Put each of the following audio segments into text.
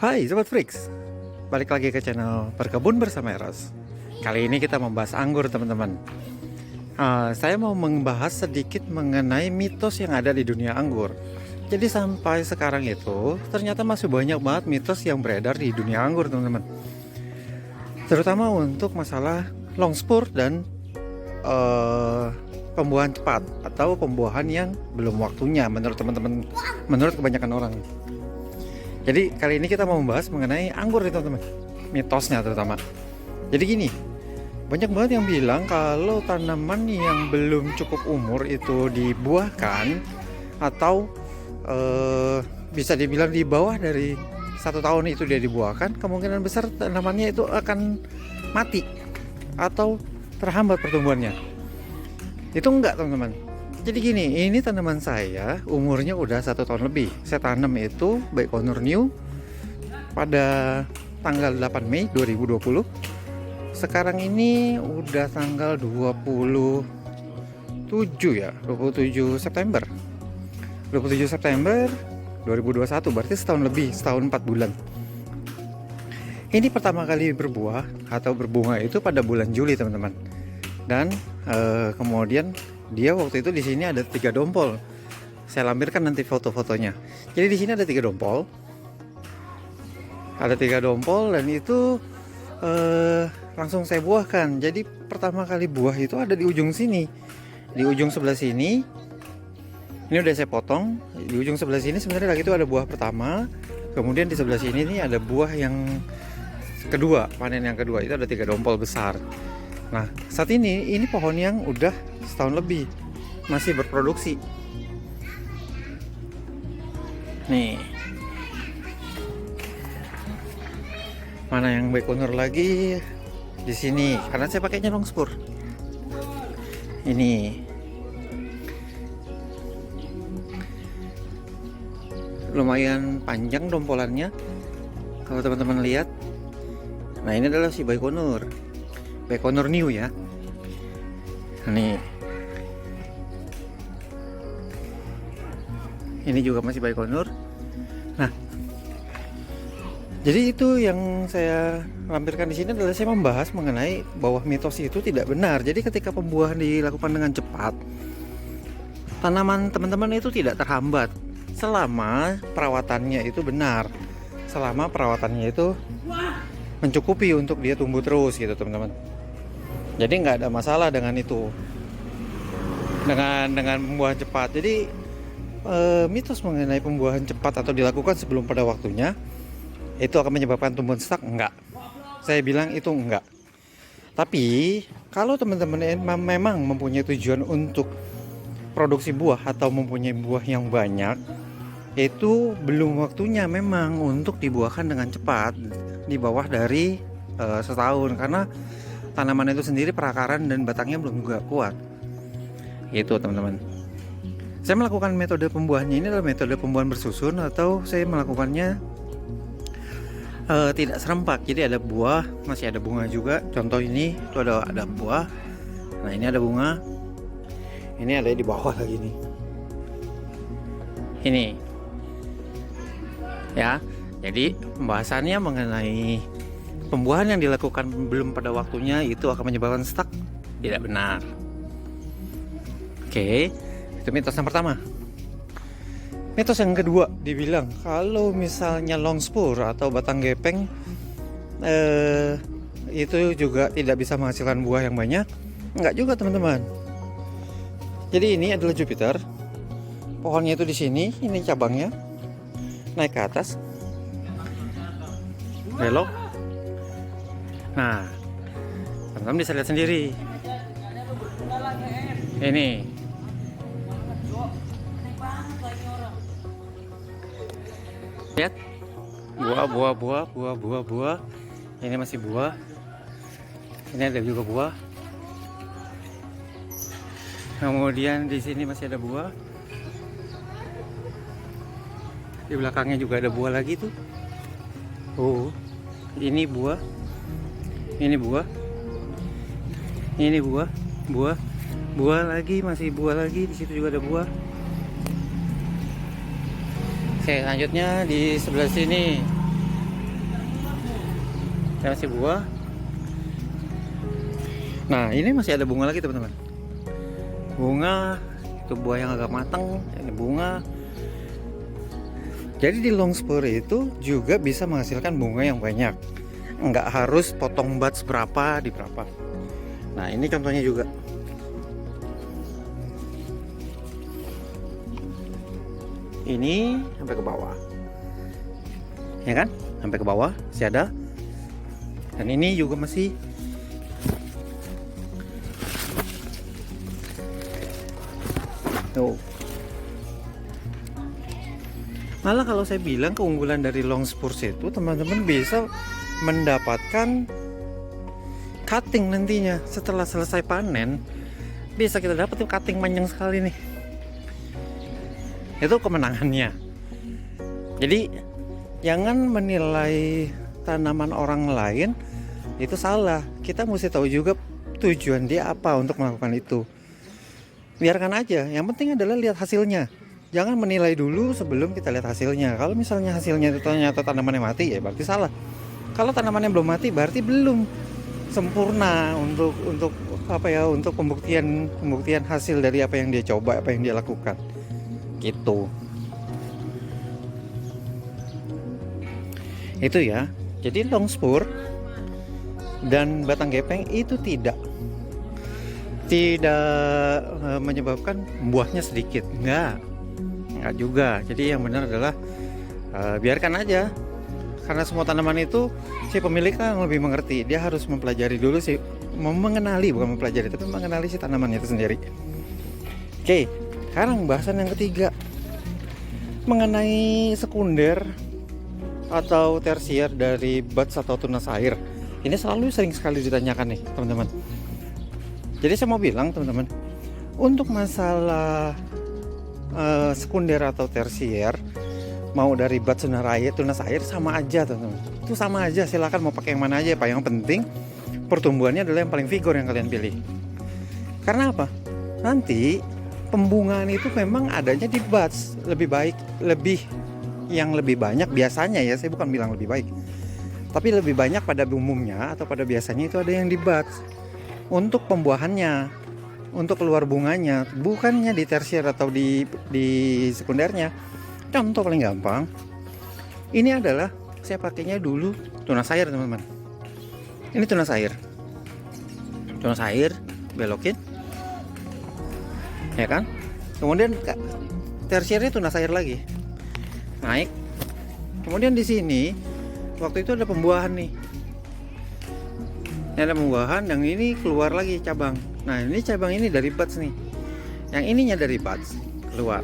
Hai Sobat Freaks, balik lagi ke channel Berkebun Bersama Eros. Kali ini kita membahas anggur teman-teman. Saya mau membahas sedikit mengenai mitos yang ada di dunia anggur. Jadi sampai sekarang itu ternyata masih banyak banget mitos yang beredar di dunia anggur teman-teman. Terutama untuk masalah long spur dan pembuahan cepat atau pembuahan yang belum waktunya menurut teman-teman, menurut kebanyakan orang. Jadi kali ini kita mau membahas mengenai anggur nih teman-teman, mitosnya terutama. Jadi gini, banyak banget yang bilang kalau tanaman yang belum cukup umur itu dibuahkan atau bisa dibilang di bawah dari 1 tahun itu dia dibuahkan, kemungkinan besar tanamannya itu akan mati atau terhambat pertumbuhannya. Itu enggak teman-teman. Jadi gini, ini tanaman saya umurnya udah 1 tahun lebih. Saya tanam itu Baikonur New pada tanggal 8 Mei 2020. Sekarang ini udah tanggal 27 September 2021, berarti setahun lebih, setahun 4 bulan. Ini pertama kali berbuah atau berbunga itu pada bulan Juli teman-teman. Dan kemudian dia waktu itu di sini ada 3 dompol. Saya lampirkan nanti foto-fotonya. Jadi di sini ada 3 dompol. Ada 3 dompol dan itu langsung saya buahkan. Jadi pertama kali buah itu ada di ujung sini. Di ujung sebelah sini. Ini udah saya potong. Di ujung sebelah sini sebenarnya lagi itu ada buah pertama. Kemudian di sebelah sini nih ada buah yang kedua, panen yang kedua. Itu ada 3 dompol besar. Nah, saat ini pohon yang udah setahun lebih masih berproduksi. Nih, mana yang Baikonur lagi di sini? Karena saya pakainya long spur. Ini lumayan panjang dompolannya. Kalau teman-teman lihat, nah ini adalah si Baikonur New ya. Nih, ini juga masih Baikonur. Nah, jadi itu yang saya lampirkan di sini adalah saya membahas mengenai bahwa mitos itu tidak benar. Jadi ketika pembuahan dilakukan dengan cepat, tanaman teman-teman itu tidak terhambat selama perawatannya itu benar, selama perawatannya itu mencukupi untuk dia tumbuh terus gitu teman-teman. Jadi nggak ada masalah dengan itu, dengan pembuahan cepat. Jadi mitos mengenai pembuahan cepat atau dilakukan sebelum pada waktunya itu akan menyebabkan tumbuhan stuck, enggak. Saya bilang itu enggak. Tapi kalau teman-teman memang mempunyai tujuan untuk produksi buah atau mempunyai buah yang banyak, itu belum waktunya memang untuk dibuahkan dengan cepat di bawah dari setahun, karena tanaman itu sendiri perakaran dan batangnya belum juga kuat. Itu teman-teman. Saya melakukan metode pembuahannya ini adalah metode pembuahan bersusun, atau saya melakukannya tidak serempak. Jadi ada buah, masih ada bunga juga. Contoh ini itu ada buah. Nah, ini ada bunga. Ini ada di bawah lagi nih. Ini. Ya. Jadi pembahasannya mengenai pembuahan yang dilakukan belum pada waktunya itu akan menyebabkan stuck, tidak benar. Oke, itu mitos yang pertama. Mitos yang kedua dibilang kalau misalnya long spur atau batang gepeng itu juga tidak bisa menghasilkan buah yang banyak. Enggak juga teman-teman. Jadi ini adalah Jupiter. Pohonnya itu di sini, ini cabangnya. Naik ke atas. Belok. Nah, teman-teman bisa lihat sendiri. Ini. Lihat. Buah. Ini masih buah. Ini ada juga buah. Kemudian di sini masih ada buah. Di belakangnya juga ada buah lagi tuh. Oh, ini buah. Ini buah. Ini buah. Buah lagi, masih buah lagi. Di situ juga ada buah. Oke, selanjutnya di sebelah sini Ini masih buah. Nah, ini masih ada bunga lagi teman-teman. Bunga itu buah yang agak matang, ini bunga. Jadi di longspur itu juga bisa menghasilkan bunga yang banyak. Nggak harus potong buds berapa di berapa. Nah, ini contohnya juga. Ini sampai ke bawah. Ya kan? Sampai ke bawah masih ada. Dan ini juga masih. Tuh. Malah kalau saya bilang keunggulan dari longspur itu, teman-teman bisa mendapatkan cutting nantinya setelah selesai panen. Bisa kita dapat cutting panjang sekali nih. Itu kemenangannya. Jadi jangan menilai tanaman orang lain itu salah. Kita mesti tahu juga tujuan dia apa untuk melakukan itu. Biarkan aja, yang penting adalah lihat hasilnya. Jangan menilai dulu sebelum kita lihat hasilnya. Kalau misalnya hasilnya itu ternyata tanamannya mati, ya berarti salah. Kalau tanamannya belum mati, berarti belum sempurna untuk apa ya, untuk pembuktian hasil dari apa yang dia coba, apa yang dia lakukan. Gitu. Itu ya. Jadi longspur dan batang gepeng itu tidak menyebabkan buahnya sedikit. Enggak juga. Jadi yang benar adalah biarkan aja, karena semua tanaman itu si pemilik kan lebih mengerti. Dia harus mempelajari dulu sih, mengenali, bukan mempelajari, tapi mengenali si tanaman itu sendiri. Oke, sekarang bahasan yang ketiga mengenai sekunder atau tersier dari buds atau tunas air. Ini selalu sering sekali ditanyakan nih teman-teman. Jadi saya mau bilang teman-teman, untuk masalah sekunder atau tersier, mau dari buds tunas air sama aja teman-teman. Itu sama aja, silakan mau pakai yang mana aja Pak. Yang penting pertumbuhannya adalah yang paling vigor yang kalian pilih. Karena apa? Nanti pembungaan itu memang adanya di buds, lebih banyak biasanya ya, saya bukan bilang lebih baik. Tapi lebih banyak pada umumnya atau pada biasanya itu ada yang di buds. Untuk pembuahannya, untuk keluar bunganya, bukannya di tersier atau di sekundernya. Contoh paling gampang, ini adalah saya pakainya dulu tunas air teman-teman. Ini tunas air, belokin, ya kan? Kemudian tersiernya tunas air lagi, naik. Kemudian di sini waktu itu ada pembuahan nih. Ini ada pembuahan, yang ini keluar lagi cabang. Nah, ini cabang ini dari buds nih. Yang ininya dari buds keluar.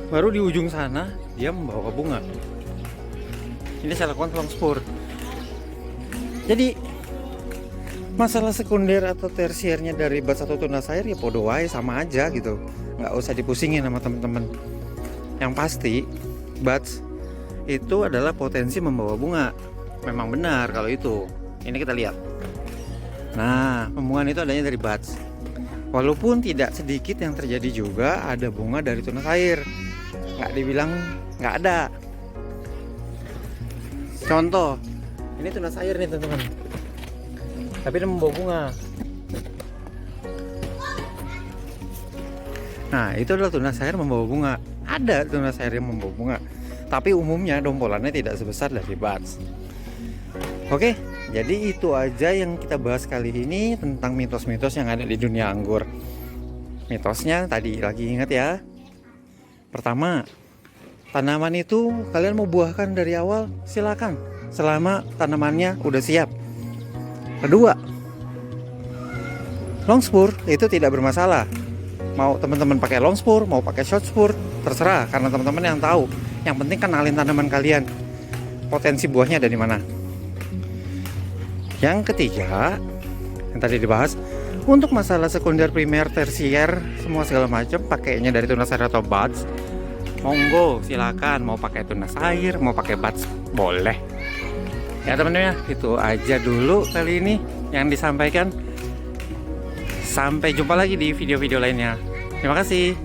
Baru di ujung sana dia membawa bunga. Ini saya lakukan longspur. Jadi masalah sekunder atau tersiernya dari buds atau tunas air ya podo wae, sama aja gitu. Nggak usah dipusingin sama temen-temen. Yang pasti buds itu adalah potensi membawa bunga. Memang benar kalau itu. Ini kita lihat. Nah, pembungaan itu adanya dari buds. Walaupun tidak sedikit yang terjadi juga ada bunga dari tunas air. Nggak dibilang nggak ada. Contoh, ini tunas air nih teman-teman. Tapi dia membawa bunga. Nah, itu adalah tunas air membawa bunga. Ada tunas air yang membawa bunga. Tapi umumnya dompolannya tidak sebesar dari buds. Oke, jadi itu aja yang kita bahas kali ini tentang mitos-mitos yang ada di dunia anggur. Mitosnya tadi lagi ingat ya. Pertama, tanaman itu kalian mau buahkan dari awal, silakan, selama tanamannya udah siap. Kedua, longspur itu tidak bermasalah. Mau teman-teman pakai longspur, mau pakai shortspur, terserah, karena teman-teman yang tahu. Yang penting kenalin tanaman kalian, potensi buahnya ada di mana. Yang ketiga, yang tadi dibahas, untuk masalah sekunder, primer, tersier, semua segala macam pakainya dari tunas air atau buds, monggo silakan, mau pakai tunas air, mau pakai buds, boleh. Ya teman-teman, itu aja dulu kali ini yang disampaikan. Sampai jumpa lagi di video-video lainnya. Terima kasih.